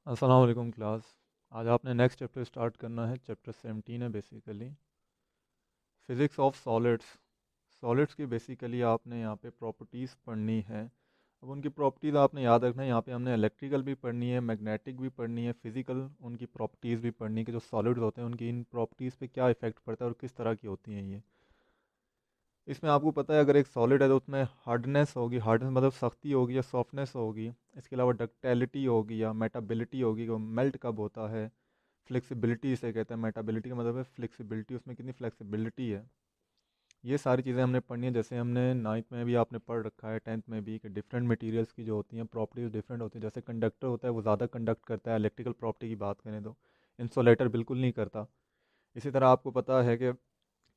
अस्सलाम वालेकुम क्लास। आज आपने नेक्स्ट चैप्टर स्टार्ट करना है। चैप्टर 17 है basically physics of solids. Solids की बेसिकली आपने यहाँ पे प्रॉपर्टीज़ पढ़नी है। अब उनकी प्रॉपर्टीज़ आपने याद रखना है। यहाँ पे हमने इलेक्ट्रिकल भी पढ़नी है, मैग्नेटिक भी पढ़नी है, फिज़िकल उनकी प्रॉपर्टीज़ भी पढ़नी है कि जो सॉलिड्स होते हैं उनकी इन प्रॉपर्टीज़ पे क्या इफ़ेक्ट पड़ता है और किस तरह की होती हैं ये। इसमें आपको पता है अगर एक सॉलिड है तो उसमें हार्डनेस होगी, हार्डनेस मतलब सख्ती होगी या सॉफ्टनेस होगी। इसके अलावा डक्टिलिटी होगी या मेटाबिलिटी होगी, वो मेल्ट कब होता है। फ्लेक्सिबिलिटी इसे कहते हैं, मेटाबिलिटी का मतलब है फ्लेक्सिबिलिटी, उसमें कितनी फ्लेक्सिबिलिटी है। ये सारी चीज़ें हमने पढ़नी है। जैसे हमने नाइन्थ में भी आपने पढ़ रखा है, टेंथ में भी, कि डिफरेंट मटेरियल्स की जो होती हैं प्रॉपर्टीज डिफरेंट होती है। जैसे कंडक्टर होता है वो ज़्यादा कंडक्ट करता है, इलेक्ट्रिकल प्रॉपर्टी की बात करें तो इंसुलेटर बिल्कुल नहीं करता। इसी तरह आपको पता है कि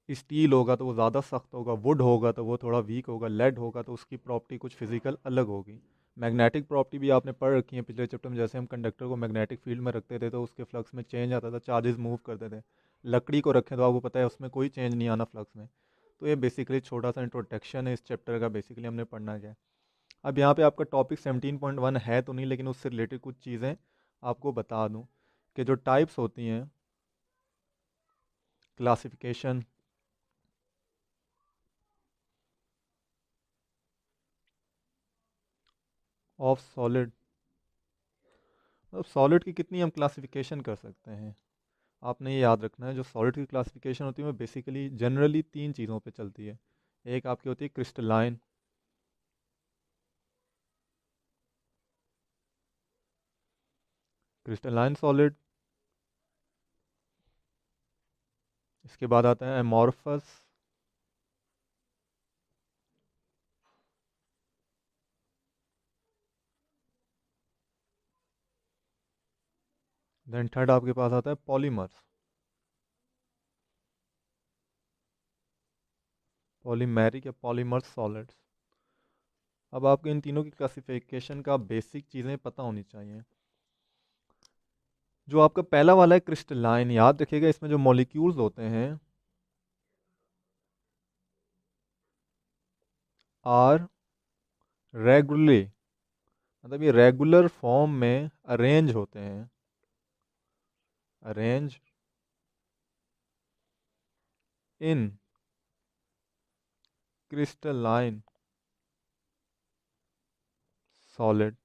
स्टील होगा तो वो ज़्यादा सख्त होगा, वुड होगा तो वो थोड़ा वीक होगा, लेड होगा तो उसकी प्रॉपर्टी कुछ फिजिकल अलग होगी। मैग्नेटिक प्रॉपर्टी भी आपने पढ़ रखी है पिछले चैप्टर में। जैसे हम कंडक्टर को मैग्नेटिक फील्ड में रखते थे तो उसके फ्लक्स में चेंज आता था, चार्जेस मूव करते थे। लकड़ी को रखें तो आपको पता है उसमें कोई चेंज नहीं आना फ्लक्स में। तो ये बेसिकली छोटा सा इंट्रोडक्शन है इस चैप्टर का। बेसिकली हमने पढ़ना क्या है। अब यहाँ पे आपका टॉपिक 17.1 है तो नहीं, लेकिन उससे रिलेटेड कुछ चीज़ें आपको बता दूँ कि जो टाइप्स होती हैं, क्लासिफिकेशन ऑफ सॉलिड। अब सॉलिड की कितनी हम क्लासिफिकेशन कर सकते हैं, आपने ये याद रखना है। जो सॉलिड की क्लासिफिकेशन होती है वो बेसिकली जनरली तीन चीज़ों पे चलती है। एक आपकी होती है क्रिस्टलाइन, क्रिस्टलाइन सॉलिड। इसके बाद आता है एमॉर्फस। देन थर्ड आपके पास आता है पॉलीमर्स, पॉलीमेरिक या पॉलीमर्स सॉलिड्स। अब आपको इन तीनों की क्लासिफिकेशन का बेसिक चीज़ें पता होनी चाहिए। जो आपका पहला वाला है क्रिस्टलाइन, याद रखिएगा इसमें जो मॉलिक्यूल्स होते हैं आर रेगुलरली, मतलब ये रेगुलर फॉर्म में अरेंज होते हैं, अरेंज इन क्रिस्टलाइन सॉलिड।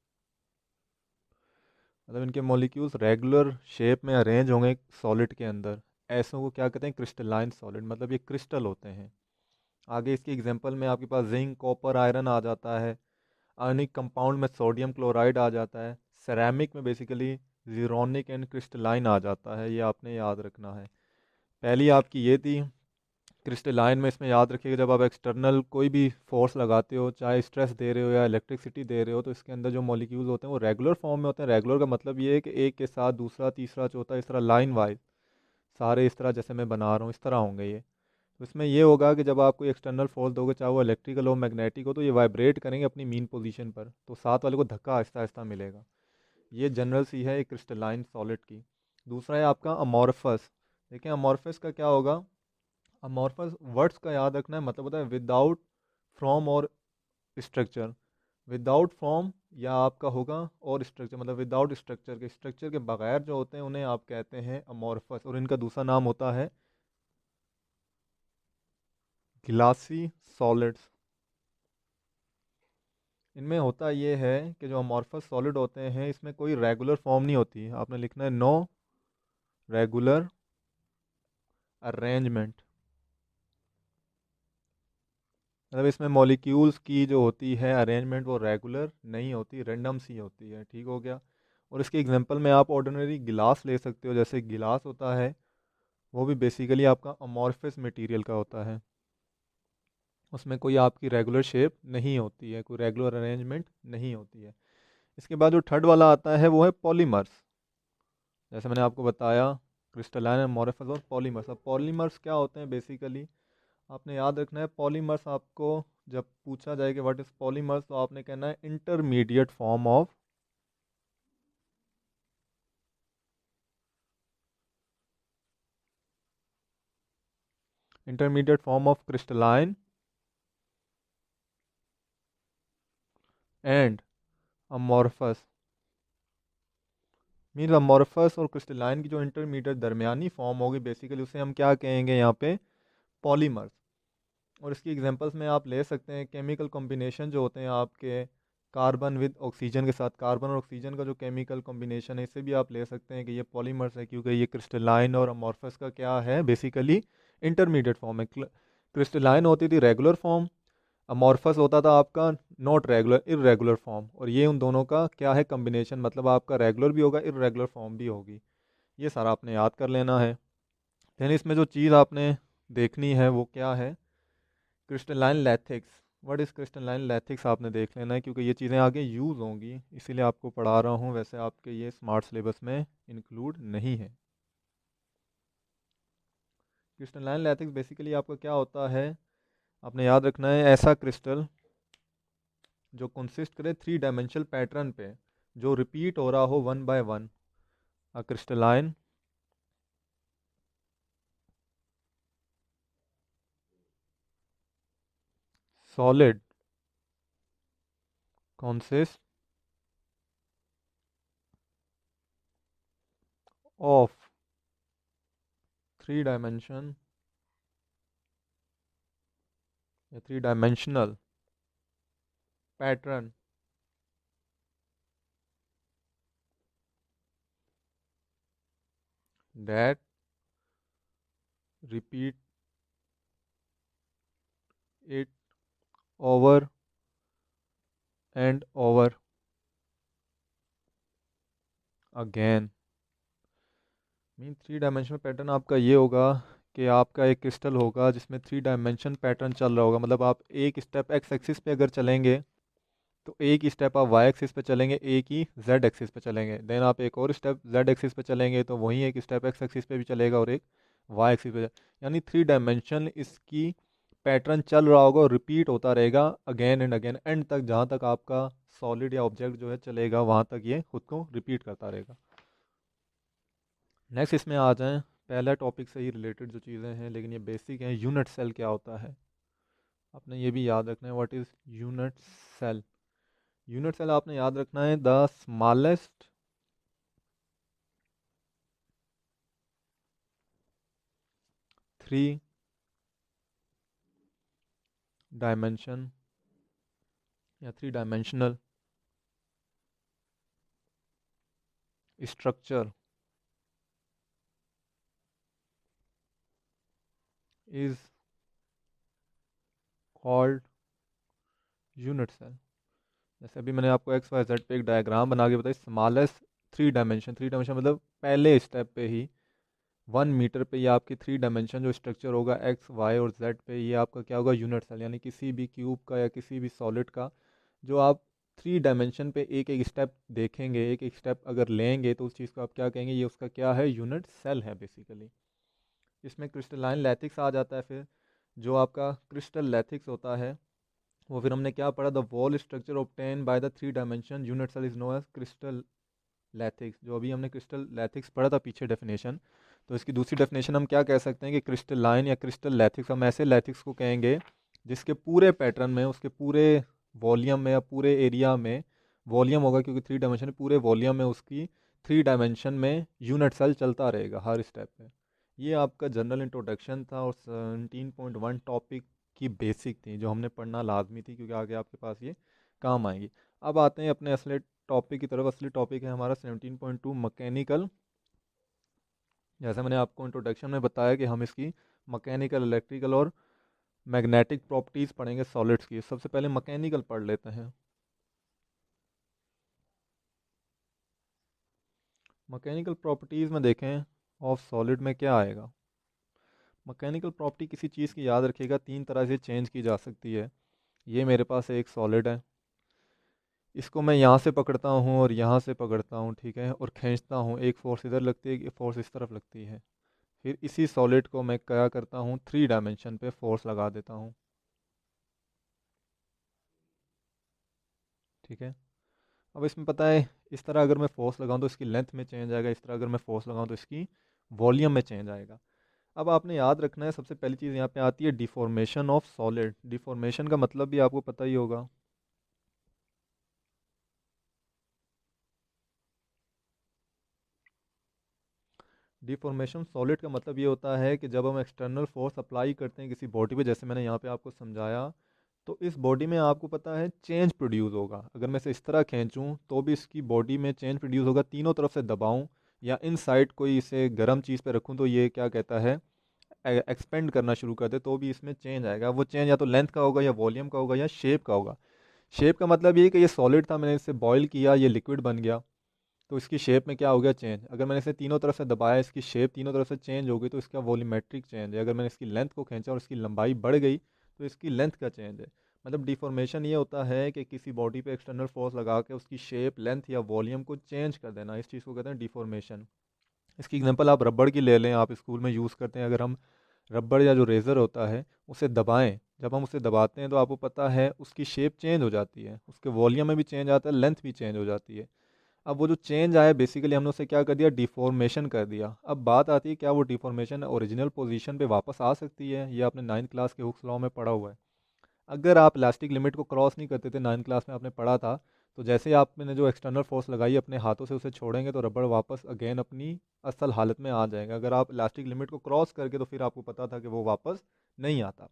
मतलब इनके मॉलिक्यूल्स रेगुलर शेप में अरेंज होंगे सॉलिड के अंदर। ऐसों को क्या कहते हैं, क्रिस्टलाइन सॉलिड, मतलब ये क्रिस्टल होते हैं। आगे इसकी एग्जांपल में आपके पास जिंक, कॉपर, आयरन आ जाता है। आयनिक कंपाउंड में सोडियम क्लोराइड आ जाता है। सेरामिक में बेसिकली जीरोनिक एंड क्रिस्टलाइन आ जाता है। ये आपने याद रखना है। पहली आपकी ये थी क्रिस्टलाइन में। इसमें याद रखिएगा जब आप एक्सटर्नल कोई भी फोर्स लगाते हो, चाहे स्ट्रेस दे रहे हो या इलेक्ट्रिसिटी दे रहे हो, तो इसके अंदर जो मॉलिक्यूल्स होते हैं वो रेगुलर फॉर्म में होते हैं। रेगुलर का मतलब ये है कि एक के साथ दूसरा, तीसरा, चौथा, इस तरह लाइन वाइज सारे इस तरह जैसे मैं बना रहा हूँ इस तरह होंगे ये। तो इसमें ये होगा कि जब आप कोई एक्सटर्नल फोर्स दोगे, चाहे वो इलेक्ट्रिकल हो, मैग्नेटिक हो, तो ये वाइब्रेट करेंगे अपनी मीन पोजीशन पर, तो साथ वाले को धक्का आहिस्ता आहिस्ता मिलेगा। ये जनरल सी है एक क्रिस्टलाइन सॉलिड की। दूसरा है आपका अमॉर्फस। देखिए अमॉर्फस का क्या होगा। अमॉर्फस वर्ड्स का याद रखना है, मतलब होता है विदाउट फ्रॉम और स्ट्रक्चर। विदाउट फॉर्म या आपका होगा और स्ट्रक्चर, मतलब विदाउट स्ट्रक्चर, के स्ट्रक्चर के बगैर जो होते हैं उन्हें आप कहते हैं अमॉर्फस। और इनका दूसरा नाम होता है ग्लासी सॉलिड्स। इनमें होता ये है कि जो अमॉर्फस सॉलिड होते हैं इसमें कोई रेगुलर फॉर्म नहीं होती। आपने लिखना है नो रेगुलर अरेंजमेंट। मतलब इसमें मॉलिक्यूल्स की जो होती है अरेंजमेंट वो रेगुलर नहीं होती, रेंडम सी होती है। ठीक हो गया। और इसके एग्जांपल में आप ऑर्डिनरी गिलास ले सकते हो। जैसे गिलास होता है वो भी बेसिकली आपका अमॉर्फस मटेरियल का होता है। उसमें कोई आपकी रेगुलर शेप नहीं होती है, कोई रेगुलर अरेंजमेंट नहीं होती है। इसके बाद जो थर्ड वाला आता है वो है पॉलीमर्स। जैसे मैंने आपको बताया क्रिस्टलाइन, अमॉर्फस और पॉलीमर्स। अब पॉलीमर्स क्या होते हैं बेसिकली आपने याद रखना है। पॉलीमर्स आपको जब पूछा जाए कि व्हाट इज पॉलीमर्स, तो आपने कहना है intermediate form of, intermediate form of crystalline and amorphous mean amorphous और क्रिस्टलाइन की जो इंटरमीडिएट दरमियानी फॉर्म होगी बेसिकली उसे हम क्या कहेंगे यहाँ पे, पॉलीमर्स। और इसकी एग्जांपल्स में आप ले सकते हैं केमिकल कॉम्बिनेशन जो होते हैं आपके, कार्बन विद ऑक्सीजन के साथ, कार्बन और ऑक्सीजन का जो केमिकल कॉम्बिनेशन है इससे भी आप ले सकते हैं कि ये पॉलीमर्स है, क्योंकि ये क्रिस्टलाइन और अमॉर्फस का क्या है, बेसिकली इंटरमीडिएट फॉर्म है। क्रिस्टलाइन होती थी रेगुलर फॉर्म, अमॉर्फस होता था आपका नॉट रेगुलर, इरेगुलर फॉर्म, और ये उन दोनों का क्या है, कम्बिनेशन, मतलब आपका रेगुलर भी होगा इरेगुलर फॉर्म भी होगी। ये सारा आपने याद कर लेना है। देन इसमें जो चीज़ आपने देखनी है वो क्या है, क्रिस्टलाइन लैथिक्स। व्हाट इज़ क्रिस्टलाइन लैथिक्स आपने देख लेना है, क्योंकि ये चीज़ें आगे यूज़ होंगी, इसीलिए आपको पढ़ा रहा हूँ, वैसे आपके ये स्मार्ट सिलेबस में इंक्लूड नहीं है। क्रिस्टलाइन लैथिक्स बेसिकली आपका क्या होता है, आपने याद रखना है, ऐसा क्रिस्टल जो कंसिस्ट करे थ्री डायमेंशनल पैटर्न पे, जो रिपीट हो रहा हो one by one, a crystalline solid consists of three dimension या three dimensional pattern that repeat it over and over again। Mean three dimensional pattern आपका ये होगा कि आपका एक क्रिस्टल होगा जिसमें थ्री डायमेंशन पैटर्न चल रहा होगा, मतलब आप एक स्टेप एक्स एक्सिस पे अगर चलेंगे तो एक ही स्टेप आप वाई एक्सिस पे चलेंगे, एक ही जेड एक्सिस पे चलेंगे। देन आप एक और स्टेप जेड एक्सिस पे चलेंगे तो वहीं एक स्टेप एक्स एक्सिस पे भी चलेगा और एक वाई एक्सिस पे, यानी थ्री डायमेंशन इसकी पैटर्न चल रहा होगा और रिपीट होता रहेगा अगेन एंड अगेन, एंड तक, जहाँ तक आपका सॉलिड या ऑब्जेक्ट जो है चलेगा वहाँ तक ये खुद को रिपीट करता रहेगा। नेक्स्ट इसमें आ जाएं, पहला टॉपिक से ही रिलेटेड जो चीज़ें हैं लेकिन ये बेसिक हैं, यूनिट सेल क्या होता है, आपने ये भी याद रखना है, what is unit cell. Unit cell आपने याद रखना है, द स्मॉलेस्ट थ्री डायमेंशन या three dimensional structure is called unit cell. जैसे अभी मैंने आपको एक्स वाई जेड पे एक डायग्राम बना के बताई, स्मॉलेस्ट थ्री डायमेंशन मतलब पहले स्टेप पे ही 1 मीटर पे ये आपकी थ्री डायमेंशन जो स्ट्रक्चर होगा एक्स वाई और जेड पे, ये आपका क्या होगा, यूनिट सेल। यानी किसी भी क्यूब का या किसी भी सॉलिड का जो आप थ्री डायमेंशन पे एक एक स्टेप देखेंगे, एक एक स्टेप अगर लेंगे तो उस चीज़ को आप क्या कहेंगे, ये उसका क्या है, यूनिट सेल है बेसिकली। इसमें क्रिस्टलाइन लैथिक्स आ जाता है फिर, जो आपका क्रिस्टल लैथिक्स होता है वो फिर हमने क्या पढ़ा, the whole structure obtain by the three dimension unit cell is known as crystal lattice. जो अभी हमने क्रिस्टल लैथिक्स पढ़ा था पीछे डेफिनेशन, तो इसकी दूसरी डेफिनेशन हम क्या कह सकते हैं कि क्रिस्टल लाइन या क्रिस्टल लैथिक्स, हम ऐसे लैथिक्स को कहेंगे जिसके पूरे पैटर्न में, उसके पूरे वॉल्यूम में या पूरे एरिया में, वॉल्यूम होगा क्योंकि थ्री डायमेंशन, पूरे वॉल्यूम में उसकी थ्री डायमेंशन में यूनिट सेल चलता रहेगा हर स्टेप पे। ये आपका जनरल इंट्रोडक्शन था और 17.1 टॉपिक की बेसिक थी जो हमने पढ़ना लाजमी थी, क्योंकि आगे आपके पास ये काम आएंगी। अब आते हैं अपने असली टॉपिक की तरफ। असली टॉपिक है हमारा 17.2 मैकेनिकल। जैसे मैंने आपको इंट्रोडक्शन में बताया कि हम इसकी मैकेनिकल, इलेक्ट्रिकल और मैग्नेटिक प्रॉपर्टीज़ पढ़ेंगे सॉलिड्स की। सबसे पहले मैकेनिकल पढ़ लेते हैं। मैकेनिकल प्रॉपर्टीज़ में देखें ऑफ सॉलिड में क्या आएगा। मैकेनिकल प्रॉपर्टी किसी चीज़ की, याद रखिएगा, तीन तरह से चेंज की जा सकती है। ये मेरे पास एक सॉलिड है, इसको मैं यहाँ से पकड़ता हूँ और यहाँ से पकड़ता हूँ, ठीक है, और खींचता हूँ, एक फोर्स इधर लगती है, एक फोर्स इस तरफ लगती है। फिर इसी सॉलिड को मैं क्या करता हूँ, थ्री डायमेंशन पे फोर्स लगा देता हूँ, ठीक है। अब इसमें पता है, इस तरह अगर मैं फोर्स लगाऊँ तो इसकी लेंथ में चेंज आएगा, इस तरह अगर मैं फोर्स लगाऊँ तो इसकी वॉल्यूम में चेंज आएगा। अब आपने याद रखना है, सबसे पहली चीज़ यहाँ पे आती है डिफॉर्मेशन ऑफ सॉलिड। डिफॉर्मेशन का मतलब भी आपको पता ही होगा, डिफॉर्मेशन सॉलिड का मतलब ये होता है कि जब हम एक्सटर्नल फोर्स अप्लाई करते हैं किसी बॉडी पे, जैसे मैंने यहाँ पे आपको समझाया, तो इस बॉडी में आपको पता है चेंज प्रोड्यूस होगा। अगर मैं इसे इस तरह खींचूं तो भी इसकी बॉडी में चेंज प्रोड्यूस होगा, तीनों तरफ से दबाऊं या इन साइड कोई इसे गर्म चीज़ पे रखूं तो ये क्या कहता है, एक्सपेंड करना शुरू कर दे तो भी इसमें चेंज आएगा। वो चेंज या तो लेंथ का होगा या वॉल्यूम का होगा या शेप का होगा। शेप का मतलब ये है कि ये सॉलिड था, मैंने इसे बॉईल किया, ये लिक्विड बन गया, तो इसकी शेप में क्या हो गया, चेंज। अगर मैंने इसे तीनों तरफ से दबाया, इसकी शेप तीनों तरफ से चेंज हो गई तो इसका वॉल्यूमेट्रिक चेंज है। अगर मैंने इसकी लेंथ को खींचा और इसकी लंबाई बढ़ गई तो इसकी लेंथ का चेंज है। मतलब डिफॉर्मेशन ये होता है कि किसी बॉडी पे एक्सटर्नल फोर्स लगा के उसकी शेप, लेंथ या वॉल्यूम को चेंज कर देना, इस चीज़ को कहते हैं डिफॉर्मेशन। इसकी एग्जांपल आप रबड़ की ले लें, आप स्कूल में यूज़ करते हैं। अगर हम रबड़ या जो रेज़र होता है उसे दबाएं, जब हम उसे दबाते हैं तो आपको पता है उसकी शेप चेंज हो जाती है, उसके वॉल्यूम में भी चेंज आता है, लेंथ भी चेंज हो जाती है। अब वो जो चेंज आया बेसिकली हमने उसे क्या कर दिया, डिफॉर्मेशन कर दिया। अब बात आती है क्या वो डिफॉर्मेशन ओरिजिनल पोजीशन पे वापस आ सकती है? ये आपने 9th क्लास के हुक्स लॉ में पढ़ा हुआ है। अगर आप इलास्टिक लिमिट को क्रॉस नहीं करते थे, 9th क्लास में आपने पढ़ा था, तो जैसे ही आपने जो एक्सटर्नल फोर्स लगाई अपने हाथों से उसे छोड़ेंगे तो रबड़ वापस अगेन अपनी असल हालत में आ जाएगा। अगर आप इलास्टिक लिमिट को क्रॉस करके तो फिर आपको पता था कि वो वापस नहीं आता।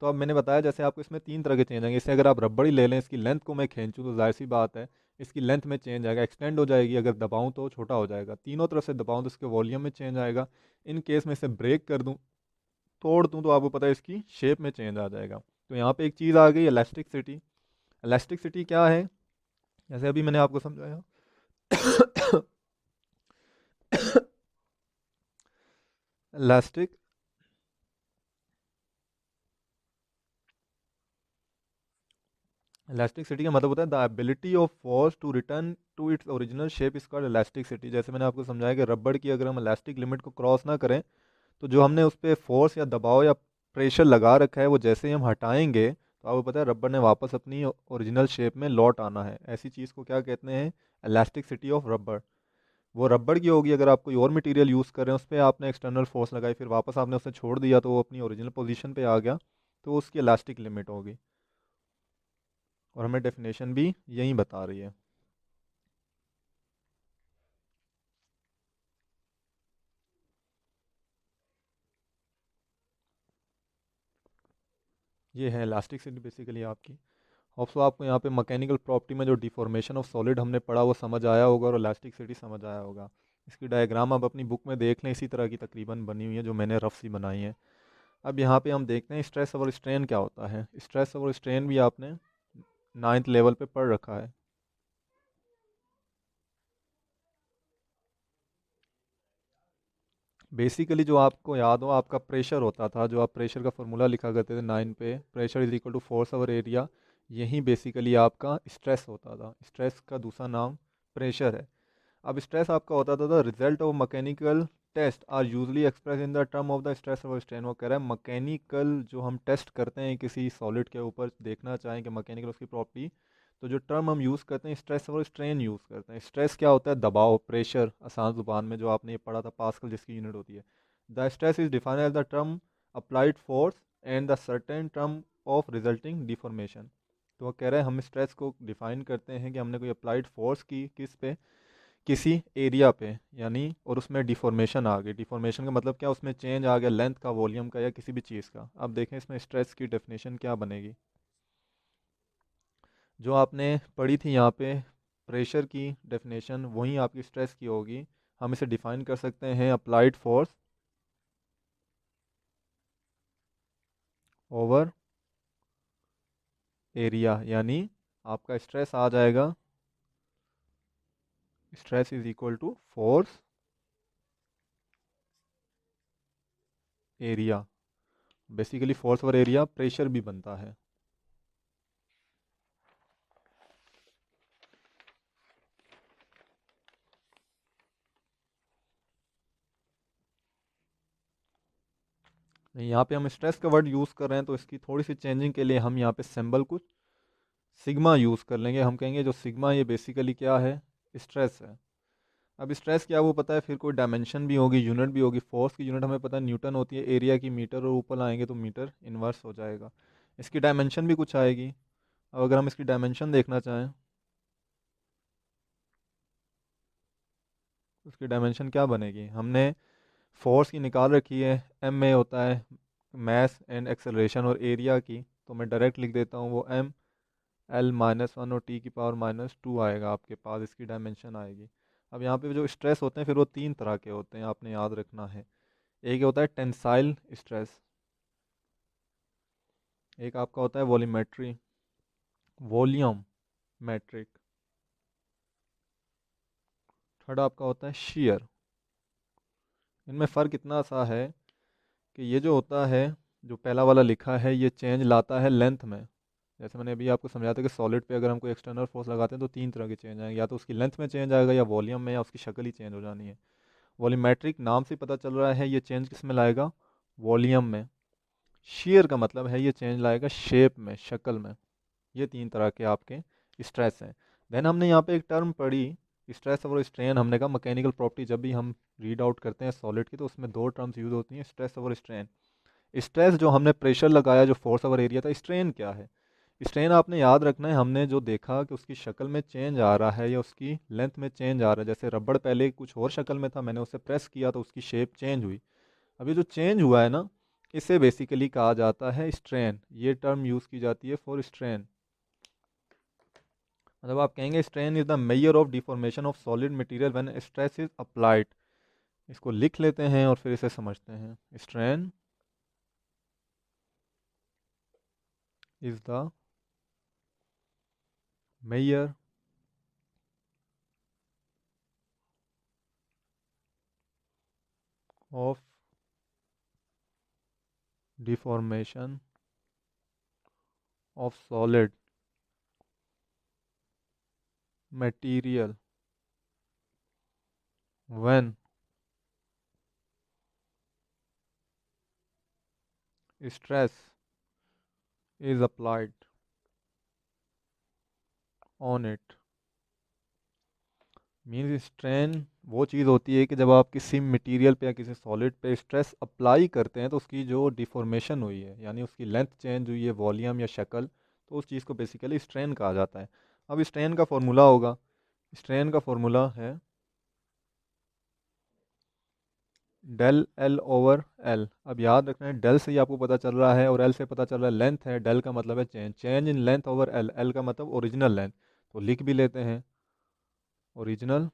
तो अब मैंने बताया जैसे आपको इसमें तीन तरह के चेंज आएंगे। इससे अगर आप रबड़ ही ले लें, इसकी लेंथ को मैं खींचूँ तो जाहिर सी बात है इसकी लेंथ में चेंज आएगा, एक्सटेंड हो जाएगी। अगर दबाऊँ तो छोटा हो जाएगा, तीनों तरफ से दबाऊँ तो इसके वॉल्यूम में चेंज आएगा। इन केस में इसे ब्रेक कर दूँ, तोड़ दूँ, तो आपको पता है इसकी शेप में चेंज आ जाएगा। तो यहाँ पे एक चीज़ आ गई, इलास्टिसिटी। इलास्टिसिटी क्या है, जैसे अभी मैंने आपको समझाया। इलास्टिक इलास्टिसिटी का मतलब होता है the ability of force to return to its original shape is called elasticity. जैसे मैंने आपको समझाया कि रबड़ की अगर हम इलास्टिक लिमिट को क्रॉस ना करें तो जो हमने उस पर फोर्स या दबाव या प्रेशर लगा रखा है वो जैसे ही हम हटाएंगे तो आपको पता है रबड़ ने वापस अपनी ओरिजिनल शेप में लौट आना है। ऐसी चीज़ को क्या कहते हैं, इलास्टिसिटी ऑफ रबड़। वो रबड़ की होगी, अगर आप कोई और मटेरियल यूज़ कर रहे हैं उस पर आपने एक्सटर्नल फोर्स लगाई फिर वापस आपने उसे छोड़ दिया तो वो अपनी ओरिजिनल पोजीशन पे आ गया, तो उसकी इलास्टिक लिमिट होगी। और हमें डेफिनेशन भी यही बता रही है। ये है इलास्टिसिटी बेसिकली आपकी। होप सो आपको यहाँ पे मैकेनिकल प्रॉपर्टी में जो डिफॉर्मेशन ऑफ सॉलिड हमने पढ़ा वो समझ आया होगा और इलास्टिसिटी समझ आया होगा। इसकी डायग्राम आप अपनी बुक में देख लें, इसी तरह की तकरीबन बनी हुई है जो मैंने रफ सी बनाई है। अब यहाँ पे हम देखते हैं स्ट्रेस और स्ट्रेन क्या होता है। स्ट्रेस और स्ट्रेन भी आपने 9th लेवल पे पढ़ रखा है। बेसिकली जो आपको याद हो, आपका प्रेशर होता था, जो आप प्रेशर का फॉर्मूला लिखा करते थे 9 पे, pressure is equal to force over area. यही बेसिकली आपका स्ट्रेस होता था। स्ट्रेस का दूसरा नाम प्रेशर है। अब स्ट्रेस आपका होता था the result of mechanical test are usually express in the term of the stress और स्ट्रेन। वो कह रहा है मैकेनिकल जो हम टेस्ट करते हैं किसी सॉलिड के ऊपर, देखना चाहें कि मैकेनिकल उसकी प्रॉपर्टी, तो जो टर्म हम यूज़ करते हैं स्ट्रेस और स्ट्रेन यूज़ करते हैं। स्ट्रेस क्या होता है, दबाव, प्रेशर, आसान जुबान में जो आपने ये पढ़ा था पास्कल जिसकी यूनिट होती है। The stress is defined as the term applied force and the certain term of resulting deformation. तो वो कह रहे हैं हम स्ट्रेस को डिफाइन करते हैं कि हमने कोई अप्लाइड फोर्स की किस पे, किसी एरिया पे, यानी और उसमें डिफॉर्मेशन आ गई। डिफॉर्मेशन का मतलब क्या, उसमें चेंज आ गया लेंथ का, वॉल्यूम का या किसी भी चीज़ का। अब देखें इसमें स्ट्रेस की डेफिनेशन क्या बनेगी। जो आपने पढ़ी थी यहाँ पे प्रेशर की डेफिनेशन, वही आपकी स्ट्रेस की होगी। हम इसे डिफाइन कर सकते हैं अप्लाइड फोर्स ओवर एरिया, यानी आपका स्ट्रेस आ जाएगा, stress is equal to force area. Basically force over area pressure भी बनता है। नहीं, यहाँ पे हम स्ट्रेस का वर्ड यूज़ कर रहे हैं तो इसकी थोड़ी सी चेंजिंग के लिए हम यहाँ पे सिंबल कुछ सिग्मा यूज़ कर लेंगे। हम कहेंगे जो सिग्मा ये बेसिकली क्या है, स्ट्रेस है। अब स्ट्रेस क्या है वो पता है, फिर कोई डायमेंशन भी होगी, यूनिट भी होगी। फोर्स की यूनिट हमें पता है न्यूटन होती है, एरिया की मीटर, और ऊपर आएंगे तो मीटर इन्वर्स हो जाएगा। इसकी डायमेंशन भी कुछ आएगी। अब अगर हम इसकी डायमेंशन देखना चाहें, उसकी डायमेंशन क्या बनेगी? हमने फोर्स की निकाल रखी है, एम में होता है मास एंड एक्सेलरेशन और एरिया की, तो मैं डायरेक्ट लिख देता हूँ वो एम एल -1 और टी की पावर -2 आएगा आपके पास, इसकी डायमेंशन आएगी। अब यहाँ पे जो स्ट्रेस होते हैं फिर वो तीन तरह के होते हैं, आपने याद रखना है। एक होता है टेंसाइल स्ट्रेस, एक आपका होता है वॉल्यूमेट्री वॉल्यूम मैट्रिक, थर्ड आपका होता है शेयर। इनमें फ़र्क इतना सा है कि ये जो होता है, जो पहला वाला लिखा है, ये चेंज लाता है लेंथ में। जैसे मैंने अभी आपको समझाया था कि सॉलिड पे अगर हम कोई एक्सटर्नल फोर्स लगाते हैं तो तीन तरह के चेंज आएंगे, या तो उसकी लेंथ में चेंज आएगा, या वॉल्यूम में, या उसकी शक्ल ही चेंज हो जानी है। वॉल्यूमेट्रिक नाम से पता चल रहा है ये चेंज किस में लाएगा, वॉल्यूम में। शेयर का मतलब है ये चेंज लाएगा शेप में, शक्ल में। ये तीन तरह के आपके स्ट्रेस हैं। देन हमने यहाँ पे एक टर्म पढ़ी, स्ट्रेस और स्ट्रेन। हमने कहा मैकेनिकल प्रॉपर्टी जब भी हम रीड आउट करते हैं सॉलिड की तो उसमें दो टर्म्स यूज होती हैं, स्ट्रेस और स्ट्रेन। स्ट्रेस जो हमने प्रेशर लगाया, जो फोर्स ओवर एरिया था। स्ट्रेन क्या है? स्ट्रेन आपने याद रखना है, हमने जो देखा कि उसकी शक्ल में चेंज आ रहा है या उसकी लेंथ में चेंज आ रहा है। जैसे रबड़ पहले कुछ और शक्ल में था, मैंने उसे प्रेस किया तो उसकी शेप चेंज हुई। अभी जो चेंज हुआ है ना, इसे बेसिकली कहा जाता है स्ट्रेन। ये टर्म यूज़ की जाती है फॉर स्ट्रेन। मतलब आप कहेंगे strain is the measure of deformation of solid material when stress is applied. इसको लिख लेते हैं और फिर इसे समझते हैं। Strain is the measure of deformation of solid material when stress is applied on it. Means strain वो चीज़ होती है कि जब आप किसी मटेरियल पे या किसी सॉलिड पे स्ट्रेस अप्लाई करते हैं तो उसकी जो डिफॉर्मेशन हुई है, यानी उसकी लेंथ चेंज हुई है, वॉल्यूम या शक्ल, तो उस चीज़ को बेसिकली स्ट्रेन कहा जाता है। अब स्ट्रेन का फॉर्मूला होगा, स्ट्रेन का फॉर्मूला है डेल एल ओवर एल। अब याद रखना है, डेल से ही आपको पता चल रहा है और एल से पता चल रहा है लेंथ है। डेल का मतलब है change, change in length over L. L का मतलब ओरिजिनल लेंथ, तो लिख भी लेते हैं ओरिजिनल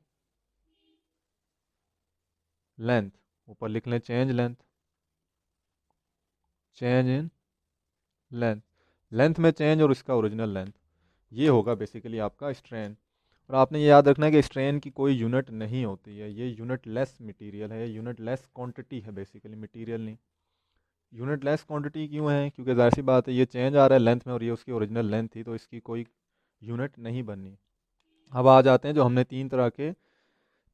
लेंथ। ऊपर लिख लें change length, change in length, length में चेंज और इसका ओरिजिनल लेंथ। ये होगा बेसिकली आपका स्ट्रेन। और आपने ये याद रखना है कि स्ट्रेन की कोई यूनिट नहीं होती है, ये यूनिट लेस मटीरियल है, यूनिट लेस क्वांटिटी है, बेसिकली मटीरियल नहीं। यूनिट लेस क्वांटिटी क्यों है? क्योंकि जाहिर सी बात है ये चेंज आ रहा है लेंथ में और ये उसकी ओरिजिनल लेंथ थी, तो इसकी कोई यूनिट नहीं बननी। अब आ जाते हैं जो हमने तीन तरह के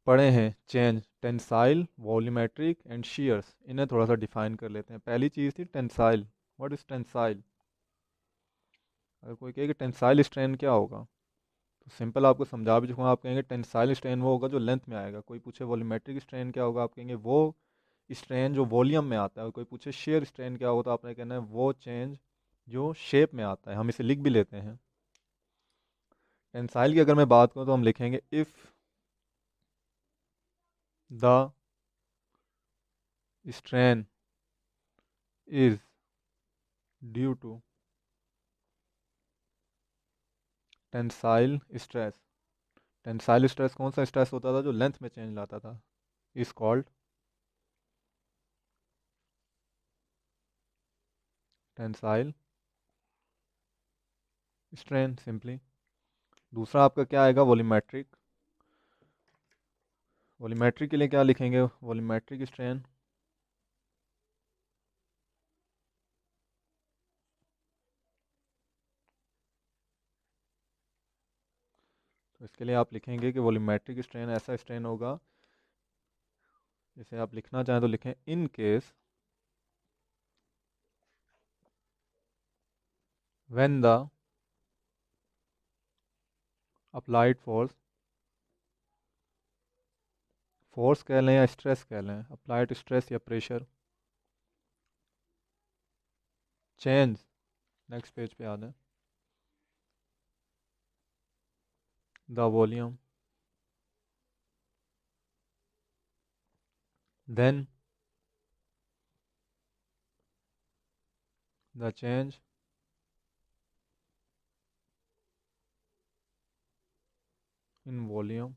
पढ़े हैं चेंज, टेंसाइल, वॉल्यूमेट्रिक एंड शियर्स। इन्हें थोड़ा सा डिफाइन कर लेते हैं। पहली चीज़ थी टेंसाइल। What is tensile? अगर कोई कहे कि टेंसाइल स्ट्रेन क्या होगा, तो सिंपल आपको समझा भी चुका हूँ। आप कहेंगे टेंसाइल स्ट्रेन वो होगा जो लेंथ में आएगा। कोई पूछे वॉल्यूमेट्रिक स्ट्रेन क्या होगा, आप कहेंगे वो स्ट्रेन जो वॉल्यूम में आता है। और कोई पूछे शेयर स्ट्रेन क्या होगा, तो आपने कहना है वो चेंज जो शेप में आता है। हम इसे लिख भी लेते हैं। टेंसाइल की अगर मैं बात करूँ तो हम लिखेंगे if the strain is due to tensile stress. Tensile stress कौन सा स्ट्रेस होता था? जो लेंथ में चेंज लाता था, is called tensile strain simply. दूसरा आपका क्या आएगा? वॉल्यूमेट्रिक। वॉल्यूमेट्रिक के लिए क्या लिखेंगे? वॉल्यूमेट्रिक स्ट्रेन तो इसके लिए आप लिखेंगे कि वॉल्यूमेट्रिक स्ट्रेन ऐसा स्ट्रेन होगा, जिसे आप लिखना चाहें तो लिखें in case when the applied force, force कह लें या स्ट्रेस कह लें, अप्लाइड स्ट्रेस या प्रेशर, चेंज, नेक्स्ट पेज पे आ जाए, the volume then the change in volume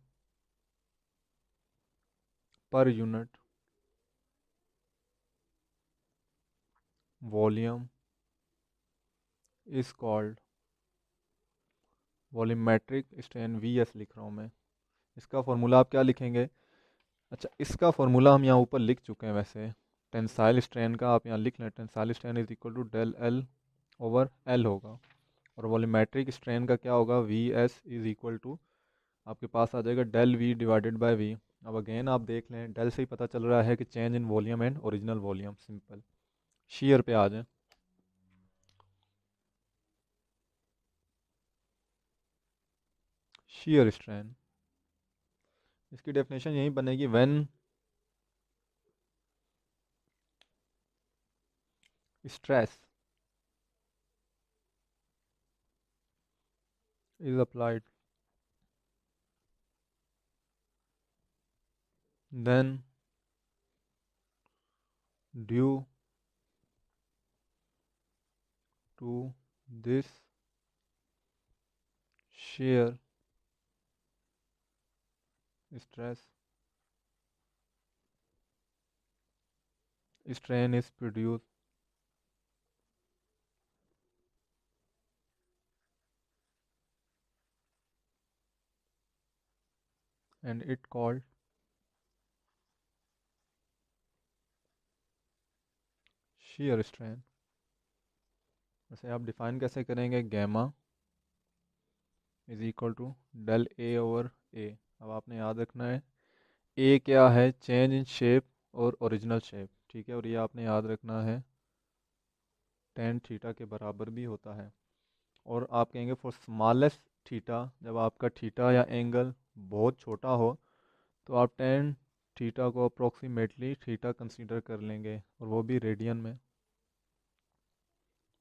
per unit volume is called volumetric strain V S लिख रहा हूँ मैं। इसका फॉर्मूला आप क्या लिखेंगे? अच्छा, इसका फॉर्मूला हम यहाँ ऊपर लिख चुके हैं वैसे। टेंसाइल स्ट्रेन का आप यहाँ लिख लें, tensile strain is equal to del L over L होगा, और वॉल्यूमेट्रिक स्ट्रेन का क्या होगा? V S is equal to आपके पास आ जाएगा del V divided by V. अब अगेन आप देख लें, डेल से ही पता चल रहा है कि change in volume and original volume. Simple. Share पे आ जाए, शेयर स्ट्रेन, इसकी डेफिनेशन यही बनेगी, when stress is applied, then due to this shear stress, strain is produced and it called shear strain। वैसे आप डिफाइन कैसे करेंगे? Gamma is equal to del A over A. अब आपने याद रखना है ए क्या है? चेंज इन शेप और ओरिजिनल शेप, ठीक है, और ये आपने याद रखना है टेन थीटा के बराबर भी होता है। और आप कहेंगे फॉर स्मॉलेस्ट थीटा, जब आपका थीटा या एंगल बहुत छोटा हो तो आप टेन थीटा को अप्रोक्सीमेटली थीटा कंसीडर कर लेंगे, और वो भी रेडियन में।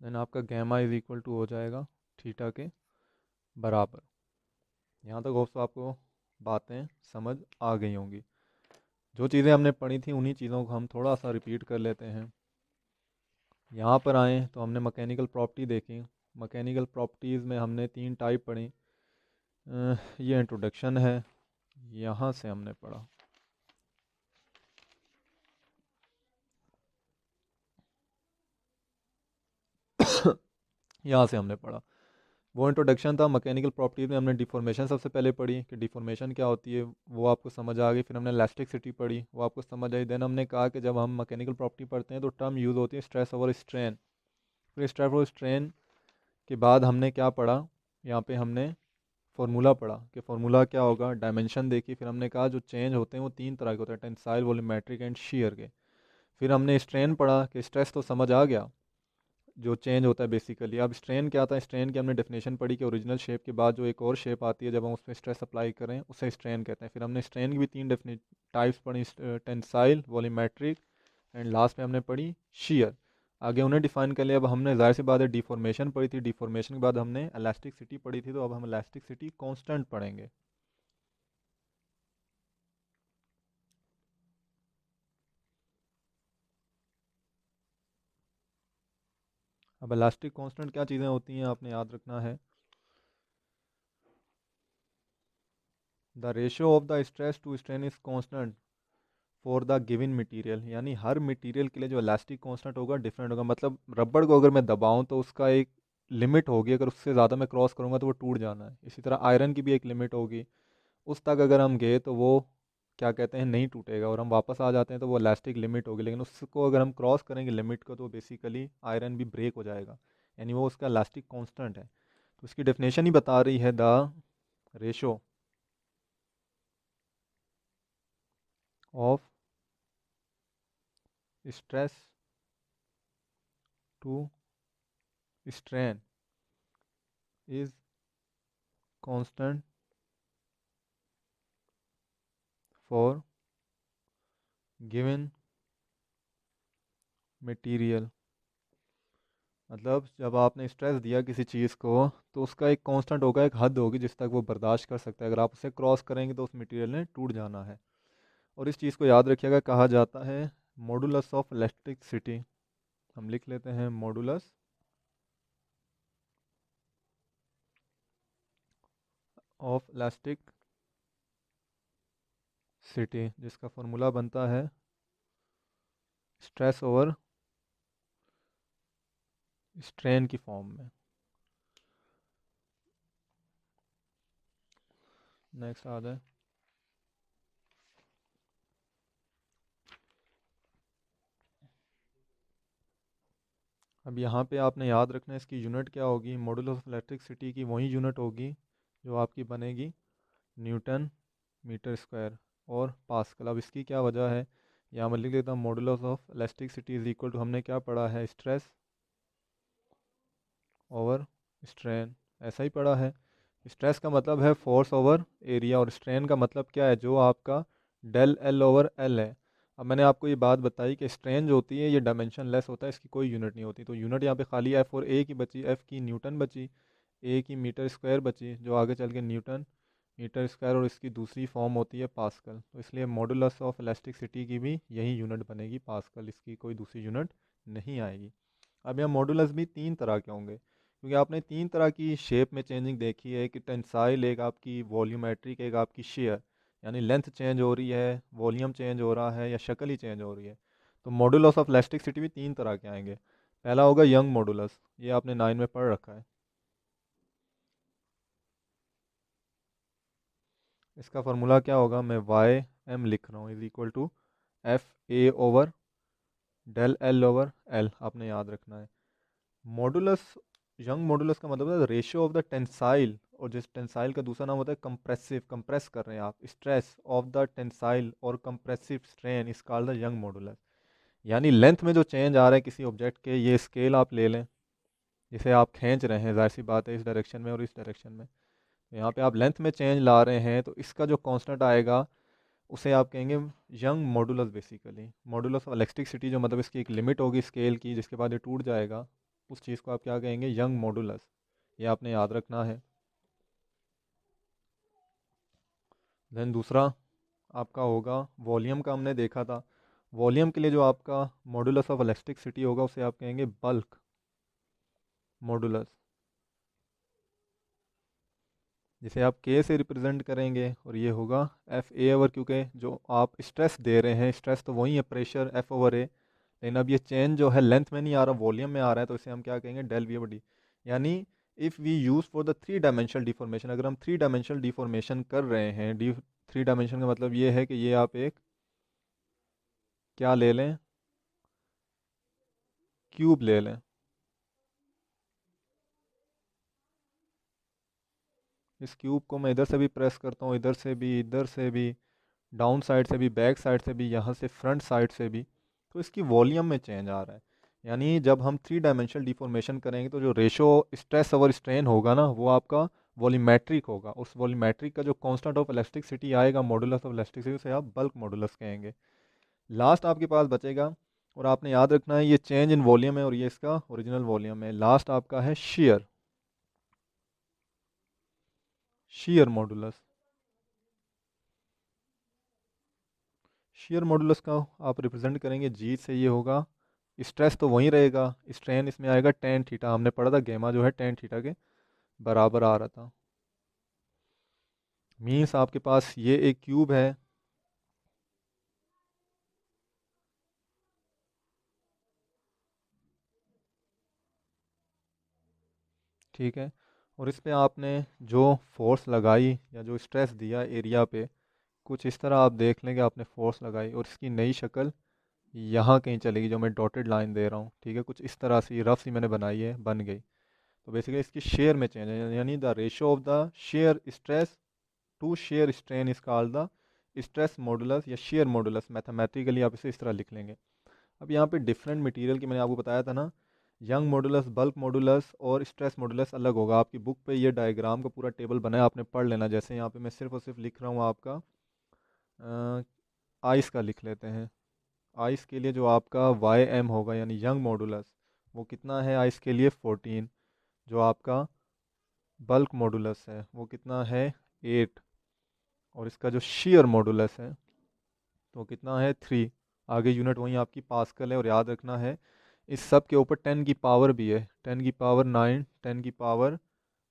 देन आपका गैमा इज इक्वल टू हो जाएगा थीटा के बराबर। यहाँ तक होप्स आपको बातें समझ आ गई होंगी। जो चीज़ें हमने पढ़ी थी उन्हीं चीज़ों को हम थोड़ा सा रिपीट कर लेते हैं। यहाँ पर आए तो हमने मैकेनिकल प्रॉपर्टी देखी। मैकेनिकल प्रॉपर्टीज़ में हमने तीन टाइप पढ़ी। ये इंट्रोडक्शन है, यहाँ से हमने पढ़ा। यहाँ से हमने पढ़ा, वो इंट्रोडक्शन था। मैकेनिकल प्रॉपर्टीज़ में हमने डिफॉर्मेशन सबसे पहले पढ़ी कि डिफॉर्मेशन क्या होती है, वो आपको समझ आ गई। फिर हमने इलास्टिसिटी पढ़ी, वो आपको समझ आई। देन हमने कहा कि जब हम मैकेनिकल प्रॉपर्टी पढ़ते हैं तो टर्म यूज़ होती है स्ट्रेस ओवर स्ट्रेन। फिर स्ट्रेस ओवर स्ट्रेन के बाद हमने क्या पढ़ा? यहाँ पे हमने फार्मूला पढ़ा कि फार्मूला क्या होगा, डायमेंशन देखी। फिर हमने कहा जो चेंज होते हैं वो तीन तरह के होते हैं, टेंसाइल, वॉल्यूमेट्रिक एंड शीयर के। फिर हमने स्ट्रेन पढ़ा कि स्ट्रेस तो समझ आ गया, जो चेंज होता है बेसिकली। अब स्ट्रेन क्या आता है? स्ट्रेन की हमने डेफिनेशन पढ़ी कि ओरिजिनल शेप के बाद जो एक और शेप आती है जब हम उस पर स्ट्रेस अप्लाई करें उसे स्ट्रेन कहते हैं। फिर हमने स्ट्रेन की भी तीन डेफिनेट टाइप्स पढ़ी, टेंसाइल, वॉल्यूमेट्रिक एंड लास्ट में हमने पढ़ी शीयर। आगे उन्हें डिफाइन कर लिया। अब हमने जाहिर सी बात है डिफॉर्मेशन पढ़ी थी, डिफॉर्मेशन के बाद हमने इलास्टिसिटी पढ़ी थी, तो अब हम इलास्टिसिटी कांस्टेंट पढ़ेंगे। अब इलास्टिक कांस्टेंट क्या चीज़ें होती हैं आपने याद रखना है, the ratio of the stress to strain is constant for the given material. यानी हर मटेरियल के लिए जो इलास्टिक कांस्टेंट होगा डिफरेंट होगा। मतलब रबड़ को अगर मैं दबाऊं तो उसका एक लिमिट होगी, अगर उससे ज़्यादा मैं क्रॉस करूंगा तो वो टूट जाना है। इसी तरह आयरन की भी एक लिमिट होगी, उस तक अगर हम गए तो वो क्या कहते हैं, नहीं टूटेगा, और हम वापस आ जाते हैं तो वो इलास्टिक लिमिट होगी। लेकिन उसको अगर हम क्रॉस करेंगे लिमिट को तो बेसिकली आयरन भी ब्रेक हो जाएगा, यानी वो उसका इलास्टिक कांस्टेंट है। तो उसकी डेफिनेशन ही बता रही है the ratio of stress to strain is constant for given material. मतलब जब आपने स्ट्रेस दिया किसी चीज़ को तो उसका एक कांस्टेंट होगा, एक हद होगी जिस तक वो बर्दाश्त कर सकता है। अगर आप उसे क्रॉस करेंगे तो उस मटेरियल ने टूट जाना है। और इस चीज़ को याद रखिएगा, कहा जाता है मॉडुलस ऑफ इलास्टिसिटी। हम लिख लेते हैं मॉडुलस ऑफ इलास्टिक सिटी, जिसका फॉर्मूला बनता है स्ट्रेस ओवर स्ट्रेन की फॉर्म में। नेक्स्ट आ जाए। अब यहाँ पे आपने याद रखना है इसकी यूनिट क्या होगी। मॉडुलस ऑफ इलेक्ट्रिसिटी की वही यूनिट होगी जो आपकी बनेगी न्यूटन मीटर स्क्वायर और पास्कल। अब इसकी क्या वजह है, यहाँ मैं लिख देता हूँ modulus of elasticity is equal to, हमने क्या पढ़ा है, स्ट्रेस ओवर स्ट्रेन, ऐसा ही पढ़ा है। स्ट्रेस का मतलब है फोर्स ओवर एरिया और स्ट्रेन का मतलब क्या है, जो आपका डेल एल ओवर एल है। अब मैंने आपको ये बात बताई कि स्ट्रेन जो होती है ये डायमेंशन लेस होता है, इसकी कोई यूनिट नहीं होती। तो यूनिट यहाँ पे खाली एफ और ए की बची, एफ की न्यूटन बची, ए की मीटर स्क्वायर बची, जो आगे चल के न्यूटन मीटर स्क्वायर, और इसकी दूसरी फॉर्म होती है पास्कल। तो इसलिए मॉडुलस ऑफ इलास्टिसिटी की भी यही यूनिट बनेगी पास्कल, इसकी कोई दूसरी यूनिट नहीं आएगी। अब यहाँ मॉडुलस भी तीन तरह के होंगे, क्योंकि आपने तीन तरह की शेप में चेंजिंग देखी है, कि टेंसाइल, एक आपकी वॉल्यूमेट्रिक, एक आपकी शेयर, यानी लेंथ चेंज हो रही है, वॉल्यूम चेंज हो रहा है, या शक्ल ही चेंज हो रही है। तो मॉडुलस ऑफ इलास्टिसिटी भी तीन तरह के आएंगे। पहला होगा यंग मॉडुलस, ये आपने 9 में पढ़ रखा है। इसका फार्मूला क्या होगा, मैं वाई एम लिख रहा हूँ, is equal to F A over del L over L, आपने याद रखना है। मॉडुलस, यंग मॉडुलस का मतलब है रेशियो ऑफ द टेंसाइल, और जिस टेंसाइल का दूसरा नाम होता है कंप्रेसिव, कंप्रेस कर रहे हैं आप, स्ट्रेस ऑफ द टेंसाइल और कंप्रेसिव स्ट्रेन इस कॉल्ड द यंग मॉडुलस। यानी लेंथ में जो चेंज आ रहा है किसी ऑब्जेक्ट के, ये स्केल आप ले लें, जिसे आप खींच रहे हैं, जाहिर सी बात है इस डायरेक्शन में और इस डायरेक्शन में, तो यहाँ पे आप लेंथ में चेंज ला रहे हैं, तो इसका जो कांस्टेंट आएगा उसे आप कहेंगे young modulus. Basically modulus of electricity, जो मतलब इसकी एक लिमिट होगी स्केल की, जिसके बाद ये टूट जाएगा, उस चीज़ को आप क्या कहेंगे, यंग मॉडुलस। ये आपने याद रखना है। देन दूसरा आपका होगा वॉल्यूम का, हमने देखा था। वॉल्यूम के लिए जो आपका मॉडुलस ऑफ इलेक्ट्रिसिटी होगा उसे आप कहेंगे बल्क मॉडुलस, जिसे आप के से रिप्रेजेंट करेंगे, और ये होगा एफ ए ओवर, क्योंकि जो आप स्ट्रेस दे रहे हैं, स्ट्रेस तो वही है, प्रेशर एफ ओवर ए, लेकिन अब ये चेंज जो है लेंथ में नहीं आ रहा, वॉल्यूम में आ रहा है, तो इसे हम क्या कहेंगे, डेल वी ओवर डी। यानी if we use for the three dimensional deformation, अगर हम थ्री डायमेंशनल डिफॉर्मेशन कर रहे हैं, डी थ्री डायमेंशन का मतलब ये है कि ये आप एक क्या ले लें, क्यूब ले लें। इस क्यूब को मैं इधर से भी प्रेस करता हूँ, इधर से भी, इधर से भी, डाउन साइड से भी, बैक साइड से भी, यहाँ से फ्रंट साइड से भी, तो इसकी वॉल्यूम में चेंज आ रहा है। यानी जब हम थ्री डायमेंशनल डिफॉर्मेशन करेंगे तो जो रेशो स्ट्रेस ओवर स्ट्रेन होगा ना, वो आपका वॉल्यूमेट्रिक होगा। उस वॉल्यूमेट्रिक का जो कांस्टेंट ऑफ इलास्टिसिटी आएगा, मॉडुलस ऑफ इलास्टिसिटी, उसे आप बल्क मॉडुलस कहेंगे। लास्ट आपके पास बचेगा, और आपने याद रखना है ये चेंज इन वॉल्यूम है और ये इसका ओरिजिनल वॉल्यूम है। लास्ट आपका है share, share modulus. Share modulus का आप रिप्रेजेंट करेंगे जी से, ये होगा, स्ट्रेस तो वहीं रहेगा, स्ट्रेन इसमें आएगा टेन थीटा, हमने पढ़ा था गेमा जो है टेन थीटा के बराबर आ रहा था। मीन्स आपके पास ये एक क्यूब है, ठीक है, और इस पे आपने जो फोर्स लगाई या जो स्ट्रेस दिया एरिया पे, कुछ इस तरह आप देख लें कि आपने फोर्स लगाई और इसकी नई शक्ल यहाँ कहीं चलेगी, जो मैं डॉटेड लाइन दे रहा हूँ, ठीक है, कुछ इस तरह से रफ सी मैंने बनाई है, बन गई। तो बेसिकली इसकी शेयर में चेंज है, यानी the ratio of the shear stress to shear strain is called the stress modulus या शेयर मॉडुलस। मैथमेटिकली आप इसे इस तरह लिख लेंगे। अब यहाँ पे डिफरेंट मटेरियल की मैंने आपको बताया था ना, यंग मॉडुलस, बल्क मॉडुलस और स्ट्रेस मॉडुलस अलग होगा। आपकी बुक पे ये डायग्राम का पूरा टेबल बना है, आपने पढ़ लेना। जैसे यहाँ पे मैं सिर्फ और सिर्फ लिख रहा हूँ आपका आइस का लिख लेते हैं। आइस के लिए जो आपका वाई एम होगा, यानी यंग मॉडुलस, वो कितना है आइस के लिए, 14। जो आपका बल्क मॉडुलस है वो कितना है, 8। और इसका जो शेयर मॉडुलस है, तो कितना है 3। आगे यूनिट वहीं आपकी पास्कल है, और याद रखना है इस सब के ऊपर 10 की पावर भी है, 10 की पावर 9, 10 की पावर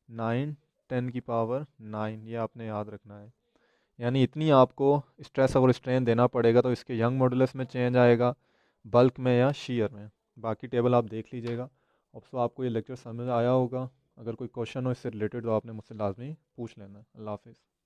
9, 10 की पावर 9, ये आपने याद रखना है। यानी इतनी आपको स्ट्रेस और स्ट्रेन देना पड़ेगा, तो इसके यंग मॉडुलस में चेंज आएगा, बल्क में या शीयर में। बाकी टेबल आप देख लीजिएगा। अब सो आपको ये लेक्चर समझ आया होगा। अगर कोई क्वेश्चन हो इससे रिलेटेड तो आपने मुझसे लाजमी पूछ लेना। अल्लाह हाफिज़।